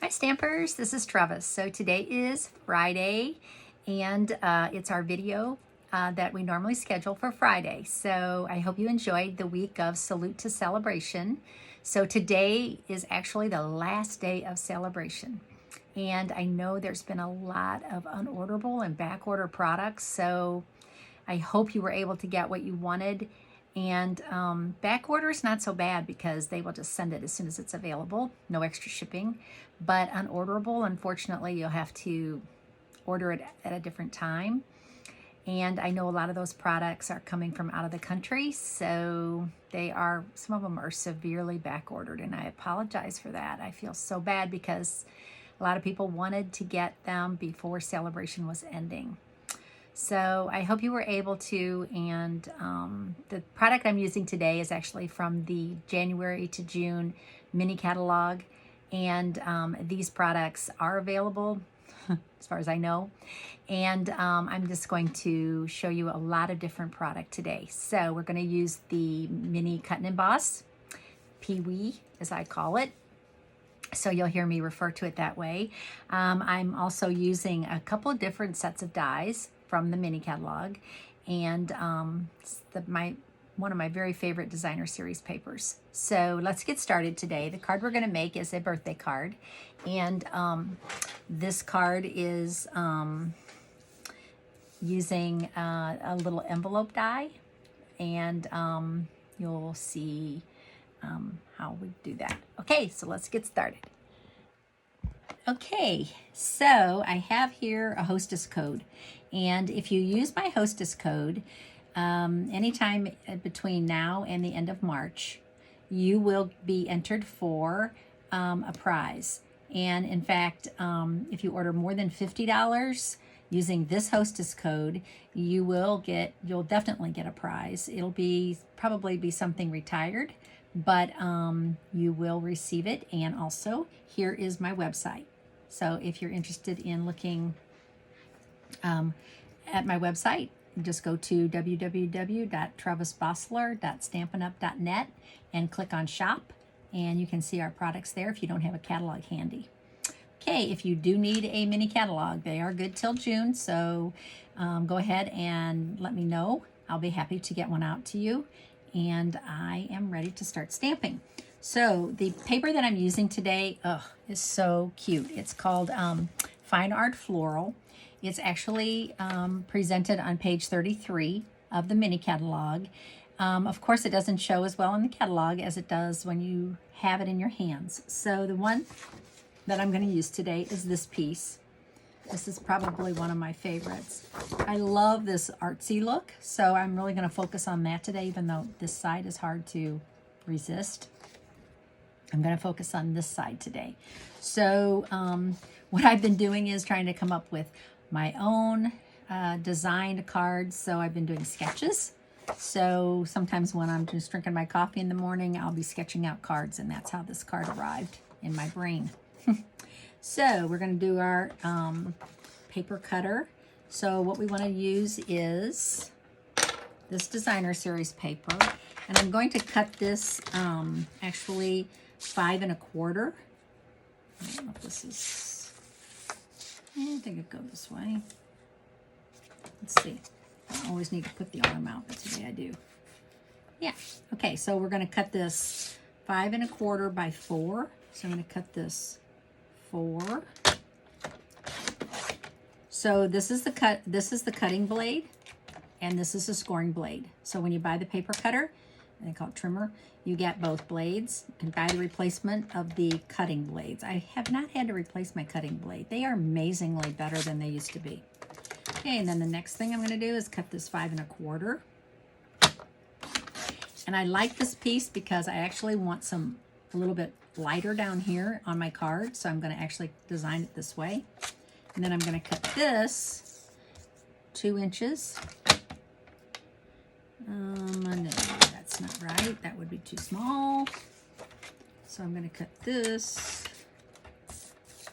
Hi Stampers, this is Trevis. So today is Friday and it's our video that we normally schedule for Friday. So I hope you enjoyed the week of Salute to SaleABration. So today is actually the last day of SaleABration. And I know there's been a lot of unorderable and backorder products. So I hope you were able to get what you wanted. And back order is not so bad because they will just send it as soon as it's available, no extra shipping. But unorderable, unfortunately, you'll have to order it at a different time. And I know a lot of those products are coming from out of the country, so some of them are severely back ordered, and I apologize for that. I feel so bad because a lot of people wanted to get them before SaleABration was ending. So I hope you were able to, and the product I'm using today is actually from the January to June mini catalog, and these products are available as far as I know, and I'm just going to show you a lot of different product today. So we're going to use the mini cut and emboss, Pee-wee as I call it. So you'll hear me refer to it that way. I'm also using a couple of different sets of dies from the mini catalog, and one of my very favorite designer series papers. So let's get started today. The card we're going to make is a birthday card, and this card is using a little envelope die, and you'll see how we do that. Okay, so let's get started. Okay, so I have here a hostess code, and if you use my hostess code anytime between now and the end of March, you will be entered for a prize. And in fact, if you order more than $50 using this hostess code, you'll definitely get a prize. It'll probably be something retired, but you will receive it. And also, here is my website. So if you're interested in looking at my website, just go to www.trevisbossler.stampinup.net and click on shop, and you can see our products there if you don't have a catalog handy. Okay, if you do need a mini catalog, they are good till June, so go ahead and let me know. I'll be happy to get one out to you, and I am ready to start stamping. So the paper that I'm using today is so cute. It's called Fine Art Floral. It's actually presented on page 33 of the mini catalog. Of course, it doesn't show as well in the catalog as it does when you have it in your hands. So the one that I'm going to use today is this piece. This is probably one of my favorites. I love this artsy look, so I'm really going to focus on that today, even though this side is hard to resist. I'm going to focus on this side today. So what I've been doing is trying to come up with my own designed cards. So I've been doing sketches. So sometimes when I'm just drinking my coffee in the morning, I'll be sketching out cards, and that's how this card arrived in my brain. So we're going to do our paper cutter. So what we want to use is this designer series paper, and I'm going to cut this actually 5 1/4. I don't know if this is, I think it goes this way. Let's see. I don't always need to put the arm out, but today I do. Yeah. Okay, so we're going to cut this 5 1/4 by 4. So I'm going to cut this 4. So this is the cutting blade, and this is the scoring blade. So when you buy the paper cutter, they call it trimmer, you get both blades. You can buy the replacement of the cutting blades. I have not had to replace my cutting blade. They are amazingly better than they used to be. Okay, and then the next thing I'm going to do is cut this 5 1/4. And I like this piece because I actually want a little bit lighter down here on my card, so I'm going to actually design it this way. And then I'm going to cut this 2 inches. No, that's not right. That would be too small. So I'm going to cut this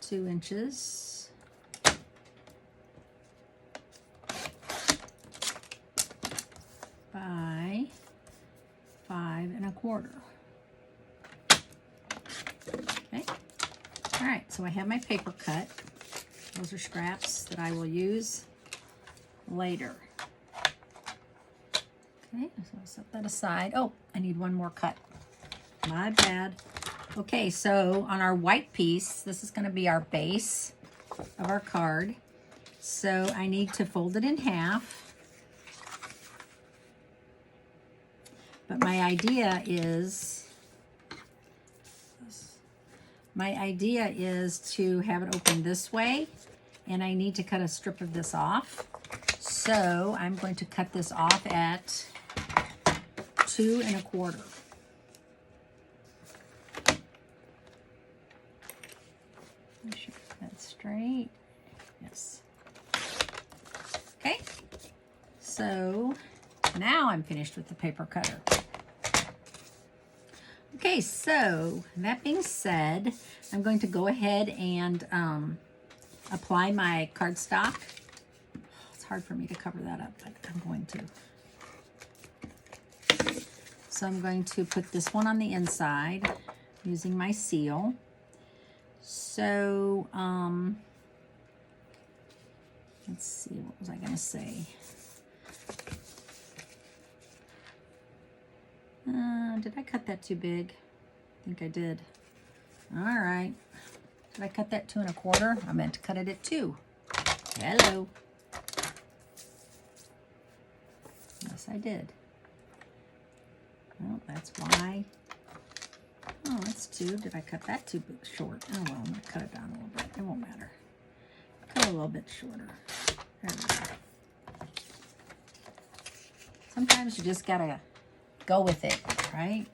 2 inches. By 5 1/4. Okay. All right, so I have my paper cut. Those are scraps that I will use later. Okay, so I'll set that aside. Oh, I need one more cut. My bad. Okay, so on our white piece, this is going to be our base of our card. So I need to fold it in half. But my idea is to have it open this way, and I need to cut a strip of this off. So I'm going to cut this off at 2 1/4. Make sure that's straight. Yes. Okay. So now I'm finished with the paper cutter. Okay, so that being said, I'm going to go ahead and apply my cardstock. It's hard for me to cover that up, but I'm going to. So I'm going to put this one on the inside using my seal. So, let's see, what was I going to say? Did I cut that too big? I think I did. All right. Did I cut that 2 1/4? I meant to cut it at 2. Hello. Yes, I did. Well, that's why. Oh, that's 2. Did I cut that too short? Oh, well, I'm going to cut it down a little bit. It won't matter. Cut it a little bit shorter. There we go. Sometimes you just got to go with it, right?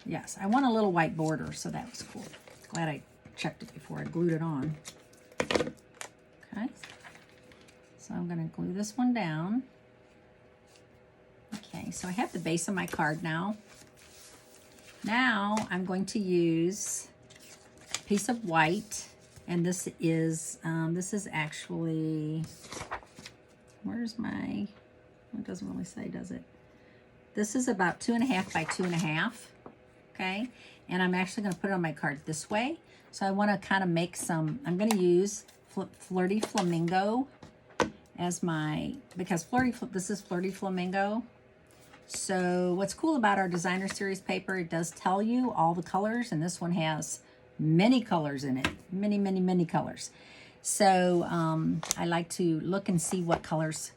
Yes, I want a little white border, so that was cool. Glad I checked it before I glued it on. Okay. So I'm going to glue this one down. Okay, so I have the base of my card now. Now I'm going to use a piece of white, and this is actually, where's my, it doesn't really say, does it? This is about 2 1/2 by 2 1/2, okay? And I'm actually going to put it on my card this way. So I want to kind of make some, I'm going to use Flirty Flamingo as my, because this is Flirty Flamingo. So what's cool about our designer series paper, it does tell you all the colors, and this one has many colors in it, many colors. So I like to look and see what colors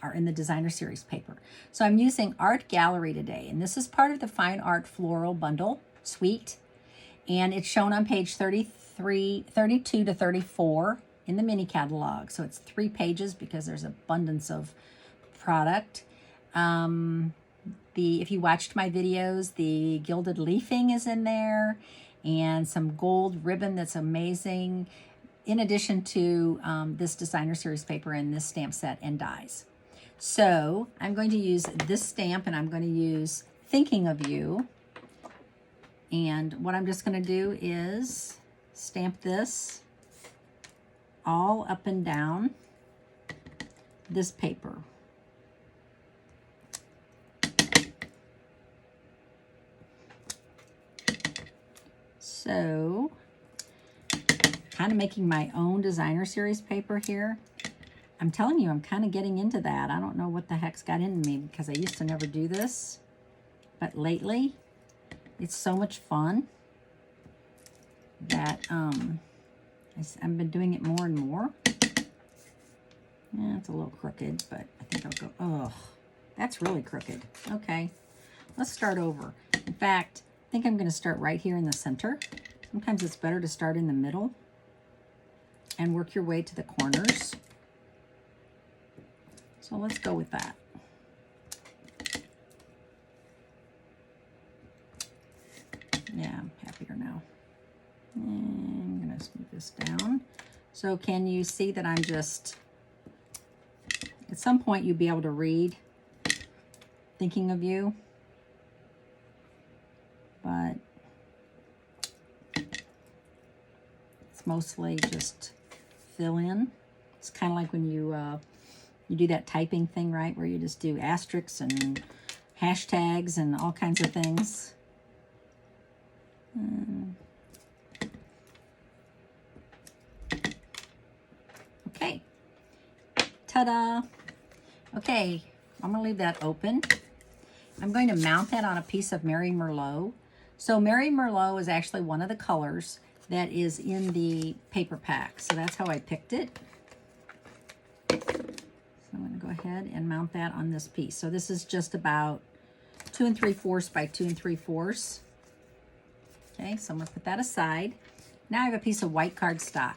are in the designer series paper. So I'm using Art Gallery today, and this is part of the Fine Art Floral Bundle Suite, and it's shown on page 32 to 34 in the mini catalog. So it's 3 pages because there's abundance of product. If you watched my videos, the gilded leafing is in there, and some gold ribbon that's amazing, in addition to this designer series paper and this stamp set and dies. So I'm going to use this stamp, and I'm going to use Thinking of You. And what I'm just going to do is stamp this all up and down this paper. So, kind of making my own designer series paper here. I'm telling you, I'm kind of getting into that. I don't know what the heck's got into me, because I used to never do this. But lately, it's so much fun that I've been doing it more and more. Yeah, it's a little crooked, but I think I'll go, oh, that's really crooked. Okay, let's start over. In fact, I think I'm going to start right here in the center. Sometimes it's better to start in the middle and work your way to the corners. So let's go with that. Yeah, I'm happier now. And I'm going to smooth this down. So can you see that I'm just, at some point you'll be able to read Thinking of You. But it's mostly just fill in. It's kind of like when you do that typing thing, right, where you just do asterisks and hashtags and all kinds of things. Ta-da! Okay, I'm going to leave that open. I'm going to mount that on a piece of Mary Merlot. So Mary Merlot is actually one of the colors that is in the paper pack. So that's how I picked it. So I'm going to go ahead and mount that on this piece. So this is just about 2 3/4 by 2 3/4. Okay, so I'm going to put that aside. Now I have a piece of white cardstock.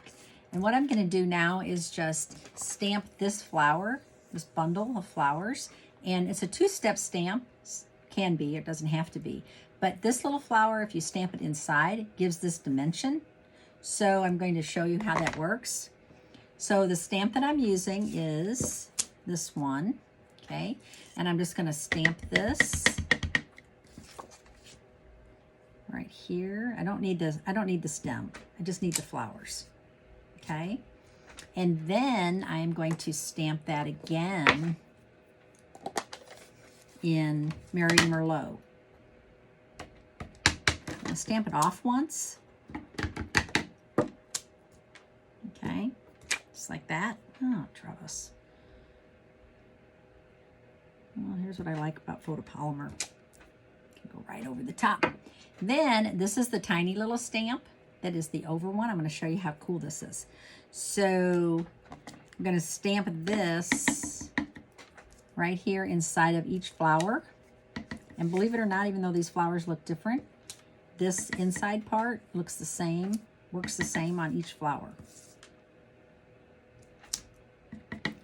And what I'm going to do now is just stamp this flower, this bundle of flowers. And it's a 2-step stamp. Can be, it doesn't have to be. But this little flower, if you stamp it inside, gives this dimension. So I'm going to show you how that works. So the stamp that I'm using is this one, okay? And I'm just going to stamp this right here. I don't need the stem. I just need the flowers, okay? And then I am going to stamp that again in Mary Merlot. I'll stamp it off once. Okay, just like that. Oh, Trevis. Well, here's what I like about photopolymer. Can go right over the top. Then this is the tiny little stamp that is the over one. I'm going to show you how cool this is. So I'm going to stamp this right here inside of each flower. And believe it or not, even though these flowers look different, this inside part looks the same, works the same on each flower.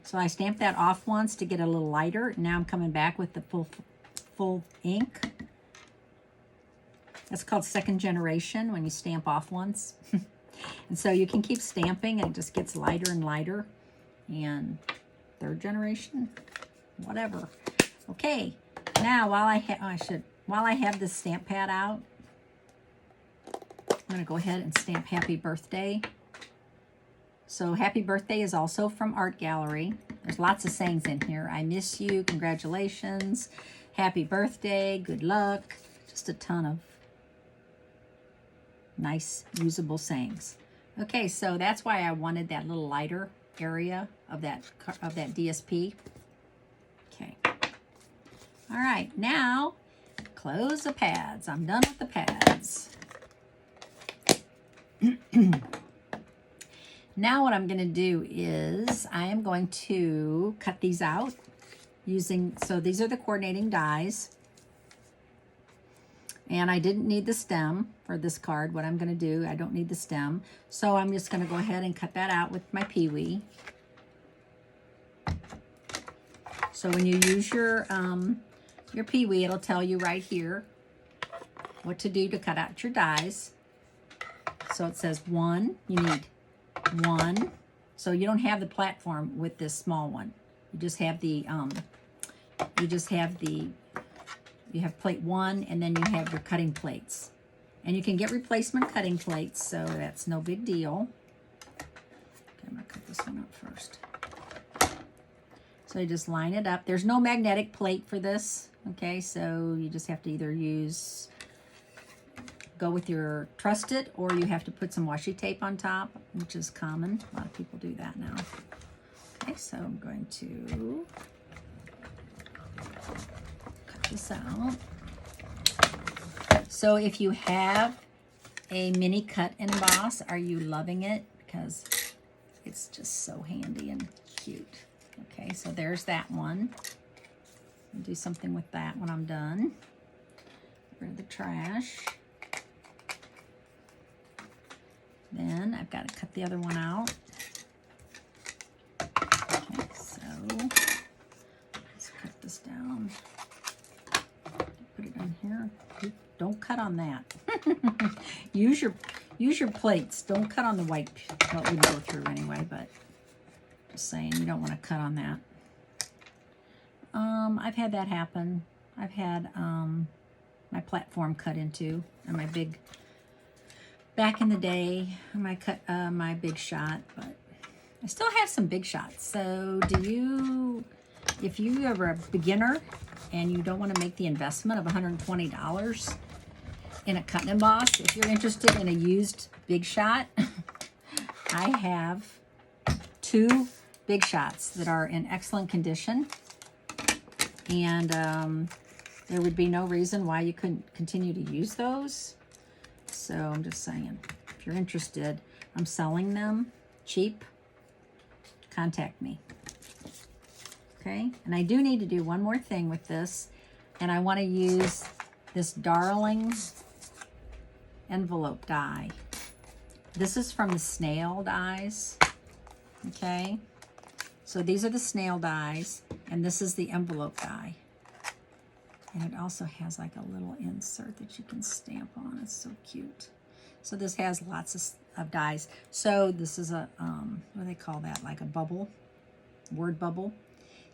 So I stamped that off once to get a little lighter. Now I'm coming back with the full ink. That's called second generation when you stamp off once. And so you can keep stamping and it just gets lighter and lighter. And third generation, whatever. Okay, now while I have this stamp pad out, I'm going to go ahead and stamp Happy Birthday. So Happy Birthday is also from Art Gallery. There's lots of sayings in here. I miss you, congratulations, happy birthday, good luck. Just a ton of nice usable sayings. Okay, so that's why I wanted that little lighter area of that DSP. Okay. All right, now close the pads. I'm done with the pads. Now what I'm going to do is I am going to cut these out using, so these are the coordinating dies. And I didn't need the stem for this card. What I'm going to do, I don't need the stem. So I'm just going to go ahead and cut that out with my Pee-wee. So when you use your Pee-wee, it'll tell you right here what to do to cut out your dies. So it says 1, you need 1. So you don't have the platform with this small one. You just have the, you have plate 1 and then you have your cutting plates. And you can get replacement cutting plates, so that's no big deal. Okay, I'm gonna cut this one up first. So you just line it up. There's no magnetic plate for this, okay? So you just have to either go with your trusted, or you have to put some washi tape on top, which is common. A lot of people do that now. Okay, so I'm going to cut this out. So if you have a mini cut and emboss, are you loving it? Because it's just so handy and cute. Okay, so there's that one. I'll do something with that when I'm done. Get rid of the trash. Then I've got to cut the other one out. Okay, so let's cut this down. Put it in here. Don't cut on that. use your plates. Don't cut on the white. Well, it would go through anyway, but just saying, you don't want to cut on that. I've had that happen. I've had my platform cut into, and my big. Back in the day, my big shot, but I still have some big shots. So if you are a beginner and you don't want to make the investment of $120 in a cut and emboss, if you're interested in a used big shot, I have 2 Big Shots that are in excellent condition. And there would be no reason why you couldn't continue to use those. So I'm just saying, if you're interested, I'm selling them cheap. Contact me. Okay, and I do need to do one more thing with this, and I want to use this Darling envelope die. This is from the snail dies. Okay, so these are the snail dies, and this is the envelope die. And it also has like a little insert that you can stamp on. It's so cute. So this has lots of dies. So this is a, what do they call that? Like a bubble, word bubble.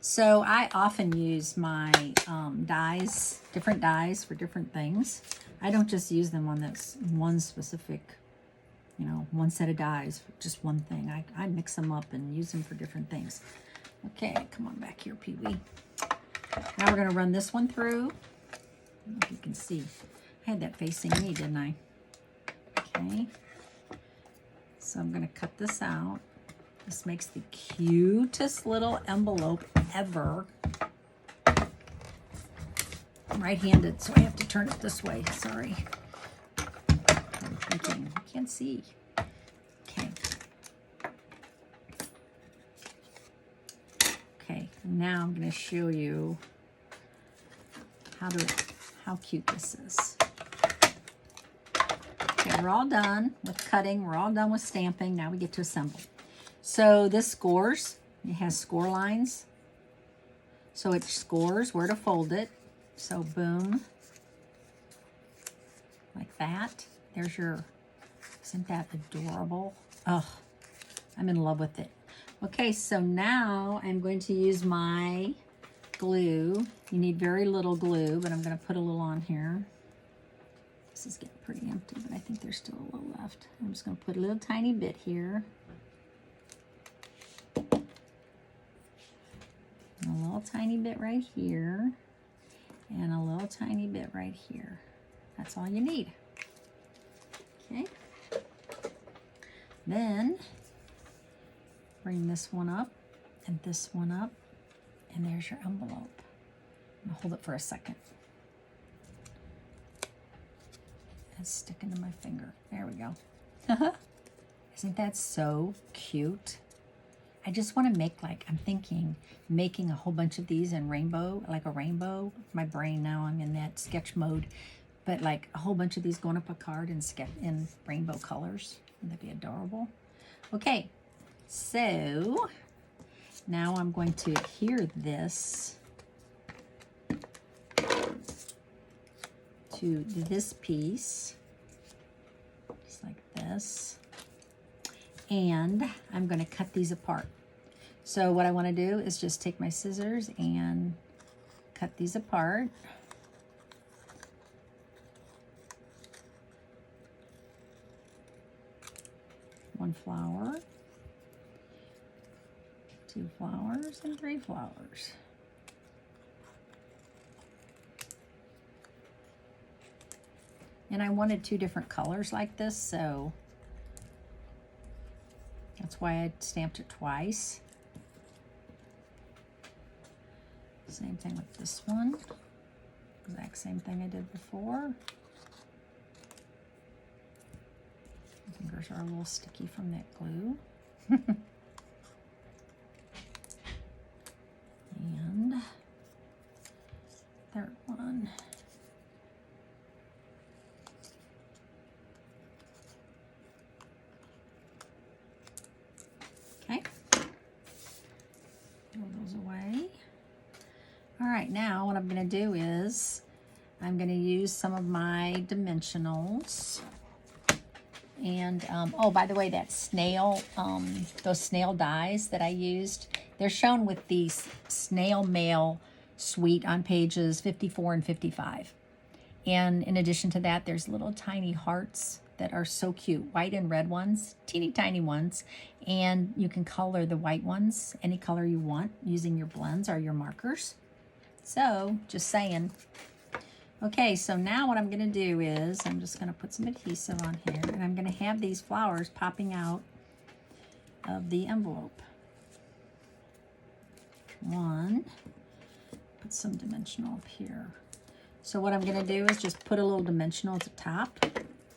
So I often use my dies, different dies for different things. I don't just use them on this one specific, you know, one set of dies for just one thing. I mix them up and use them for different things. Okay, come on back here, Pee Wee. Now we're gonna run this one through. I don't know if you can see. I had that facing me, didn't I? Okay. So I'm gonna cut this out. This makes the cutest little envelope ever. I'm right-handed, so I have to turn it this way. Sorry. I'm thinking, I can't see. Okay. Okay, now I'm going to show you how cute this is. Okay, we're all done with cutting. We're all done with stamping. Now we get to assemble. So this scores. It has score lines. So it scores where to fold it. So boom. Like that. There's your, isn't that adorable? Oh, I'm in love with it. Okay, so now I'm going to use my glue. You need very little glue, but I'm going to put a little on here. This is getting pretty empty, but I think there's still a little left. I'm just going to put a little tiny bit here. A little tiny bit right here, and a little tiny bit right here. That's all you need. Okay. Then bring this one up and this one up, and there's your envelope. I'm gonna hold it for a second. It's sticking to my finger. There we go. Isn't that so cute? I just want to make, like, I'm thinking making a whole bunch of these in rainbow, like a rainbow. My brain now, I'm in that sketch mode. But like a whole bunch of these going up a card and sketch in rainbow colors. Wouldn't that be adorable? Okay, so now I'm going to adhere this to this piece, just like this. And I'm going to cut these apart. So what I want to do is just take my scissors and cut these apart. One flower, 2 flowers, and 3 flowers. And I wanted 2 different colors like this, so that's why I stamped it twice. Same thing with this one. Exact same thing I did before. My fingers are a little sticky from that glue. And third one. Okay. Throw those away. All right, now what I'm going to do is I'm going to use some of my dimensionals. And, oh, by the way, that snail, those snail dies that I used, they're shown with the snail mail suite on pages 54 and 55. And in addition to that, there's little tiny hearts that are so cute, white and red ones, teeny tiny ones. And you can color the white ones any color you want using your blends or your markers. So, just saying. Okay, so now what I'm going to do is I'm just going to put some adhesive on here, and I'm going to have these flowers popping out of the envelope. one. Put some dimensional up here. So what I'm going to do is just put a little dimensional at the top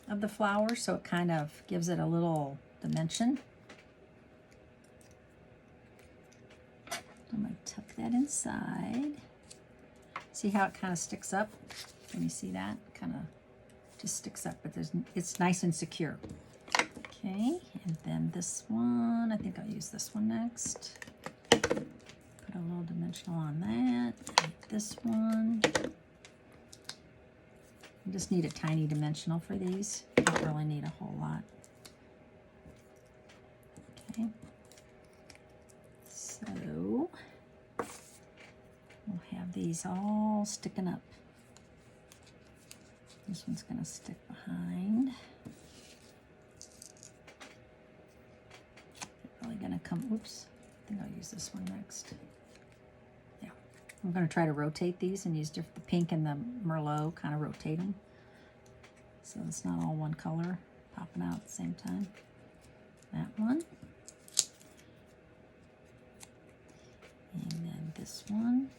of the flower so it kind of gives it a little dimension. I'm going to tuck that inside. See how it kind of sticks up? Can you see that? Kind of just sticks up, but it's nice and secure. Okay, and then this one, I think I'll use this one next. Put a little dimensional on that. And this one. You just need a tiny dimensional for these. You don't really need a whole lot. Okay. So we'll have these all sticking up. This one's going to stick behind. They're really going to come, oops, I think I'll use this one next. Yeah, I'm going to try to rotate these and use the pink and the Merlot, kind of rotate them. So it's not all one color popping out at the same time. That one. And then this one.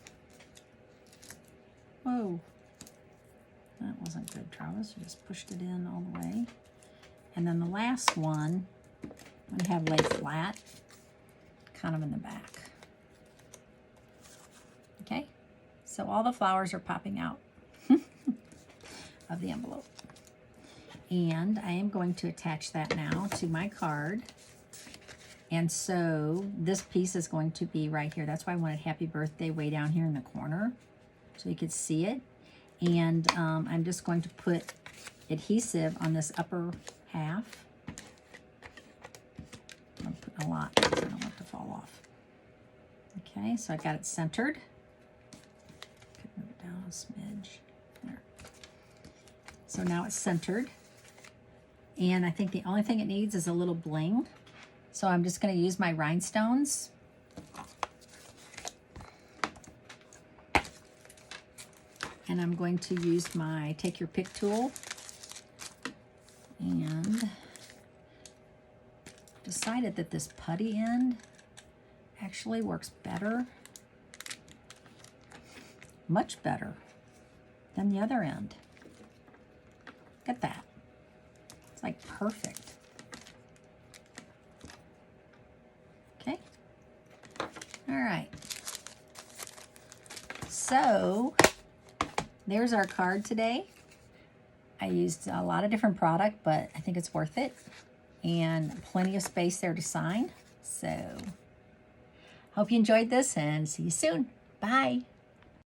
Whoa. That wasn't good, Travis. You just pushed it in all the way. And then the last one, I'm going to have lay flat, kind of in the back. Okay? So all the flowers are popping out of the envelope. And I am going to attach that now to my card. And so this piece is going to be right here. That's why I wanted happy birthday way down here in the corner so you could see it. And I'm just going to put adhesive on this upper half. I'm putting a lot because I don't want it to fall off. Okay, so I got it centered. Could move it down a smidge. There. So now it's centered. And I think the only thing it needs is a little bling. So I'm just going to use my rhinestones. And I'm going to use my take your pick tool. And decided that this putty end actually works better, much better than the other end. Look at that. It's like perfect. Okay. All right. So there's our card today. I used a lot of different product, but I think it's worth it. And plenty of space there to sign. So hope you enjoyed this and see you soon. Bye.